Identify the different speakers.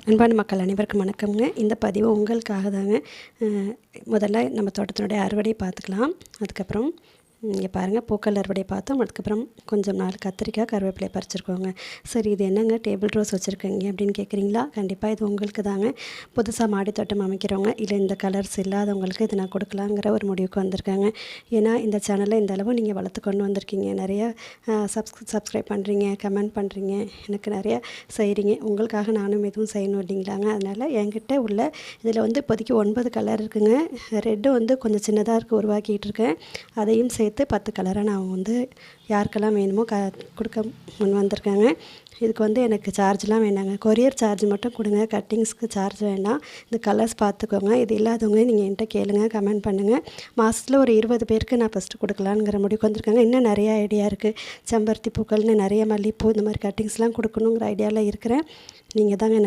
Speaker 1: அன்பான மக்கள் அனைவருக்கும் வணக்கம்ங்க. இந்த பதிவு உங்களுக்காக தாங்க. முதல்ல நம்ம தோட்டத்தினுடைய அறுவடை பார்த்துக்கலாம். அதுக்கப்புறம் இங்கே பாருங்கள், பூக்கள் அறுவடை பார்த்தோம். அதுக்கப்புறம் கொஞ்சம் நாள் கத்திரிக்காய், கருவேப்பிலை பறிச்சிருக்கோங்க. சரி, இது என்னங்க டேபிள் ரோஸ் வச்சுருக்கீங்க அப்படின்னு கேட்குறீங்களா? கண்டிப்பாக இது உங்களுக்கு தாங்க. புதுசாக மாடி தோட்டம் அமைக்கிறவங்க இல்லை இந்த கலர்ஸ் இல்லாதவங்களுக்கு இது நான் கொடுக்கலாங்கிற ஒரு முடிவுக்கு வந்திருக்காங்க. ஏன்னா இந்த சேனலை இந்த அளவு நீங்கள் வளர்த்து கொண்டு வந்திருக்கீங்க. நிறைய சப்ஸ்கிரைப் பண்ணுறீங்க, கமெண்ட் பண்ணுறீங்க, எனக்கு நிறைய செய்கிறீங்க. உங்களுக்காக நானும் எதுவும் செய்யணும் இல்லைங்களாங்க. அதனால் என்கிட்ட உள்ள இதில் வந்து இப்போதைக்கு 9 கலர் இருக்குதுங்க. ரெட்டு வந்து கொஞ்சம் சின்னதாக இருக்குது, உருவாக்கிட்டு இருக்கேன். அதையும் சேர்த்து 10 கலராக நான் வந்து யாருக்கெல்லாம் வேணுமோ கொடுக்க முன் வந்திருக்காங்க. இதுக்கு வந்து எனக்கு சார்ஜ்லாம் வேணாங்க. கொரியர் சார்ஜ் மட்டும் கொடுங்க, கட்டிங்ஸ்க்கு சார்ஜ் வேண்டாம். இந்த கலர்ஸ் பார்த்துக்கோங்க. இது இல்லாதவங்க நீங்கள் என்கிட்ட கேளுங்க, கமெண்ட் பண்ணுங்கள். மாதத்தில் ஒரு 20 பேருக்கு நான் ஃபஸ்ட்டு கொடுக்கலாங்கிற முடிவுக்கு வந்திருக்காங்க. இன்னும் நிறைய ஐடியா இருக்குது. செம்பருத்தி பூக்கள்னு நிறைய மல்லிகைப்பூ இந்த மாதிரி கட்டிங்ஸ்லாம் கொடுக்கணுங்கிற ஐடியாவில் இருக்கிறேன். நீங்கள் தாங்க எனக்கு